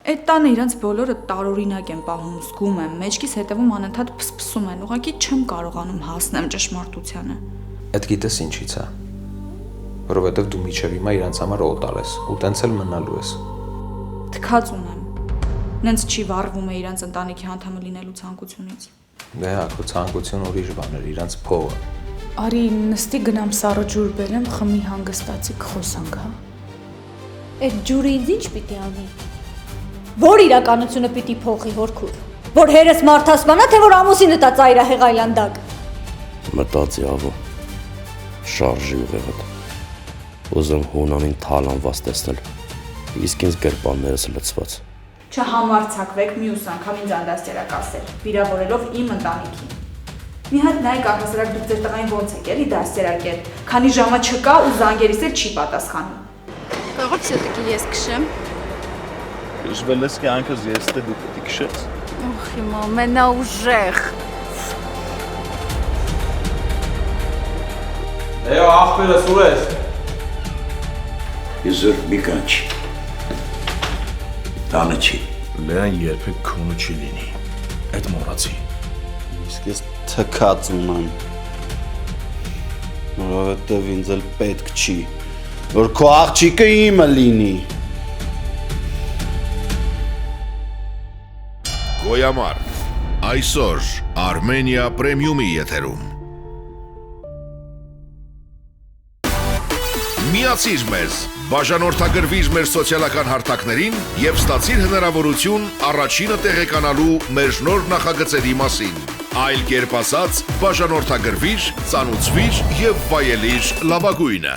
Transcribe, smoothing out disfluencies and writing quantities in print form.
Այդ տանը իրանց բոլորը տարօրինակ են պահում, զգում եմ, մեջքիս հետևում անընդհատ փսփսում են, ուղղակի չեմ կարողանում հասնեմ ճշմարտությանը։ Այդ գիտես ինչից է։ Որովհետև դու միջև հիմա իրանց համար օտար ես ու տենց էլ մնալու ես։ Թքած ունեմ։ Նենց չի վառվում է իրանց ընտանիքի անդամը լինելու ցանկությունից։ Դե հա, քո ցանկությունը ուրիշ բան էր, իրանց փողը։ Արի նստի գնամ սառը ջուր բերեմ, խմի հանգստացի կխոսանք, հա։ Այդ ջուրը ինձ ինչ պիտի անի։ Որ իրականությունը պիտի փոխի հորքուր։ Որ հերս մարդասպանա, թե որ ամուսինը տա ծայրահեղ այլանդակ։ Մտածի ավո։ Շարժի ուղեղդ։ Ուզում հունանին թալանված տեսնել։ Իսկ ինձ գրպաններս լցված։ Չհամարցակվեք մյուս անգամ ինձ անդաստիարակ ասել, վիրավորելով իմ ընտանիքին։ Մի հատ նայեք առհասարակ դուք ձեր տղային ոնց եք էլի դաստիարակել, քանի ժամը չկա ու զանգերիս էլ չի պատասխանում։ Կարող все-таки ես քշեմ։ Ժվել ես կյանքս ես թե դու պետք քշես։ Ох, հիմա մենա ուժեղ։ Էո աղբերս ուր ես։ Իզուր մի կանչ։ Տանը չի։ Լեան երբեք քունը չի լինի։ Այդ մոռացի։ Իսկ ես թքած ունեմ։ Որովհետև ինձ էլ պետք չի, որ քո աղջիկը իմը լինի։ Գոյամար, այսօր Armenia Premium-ի եթերում։ Միացիր մեզ, բաժանորդագրվիր մեր սոցիալական հարթակներին և ստացիր հնարավորություն առաջինը տեղեկանալու մեր նոր նախագծերի մասին։ Այլ կերպ ասած, բաժանորդագրվիր, ծանուցվիր և վայելիր լավագույնը։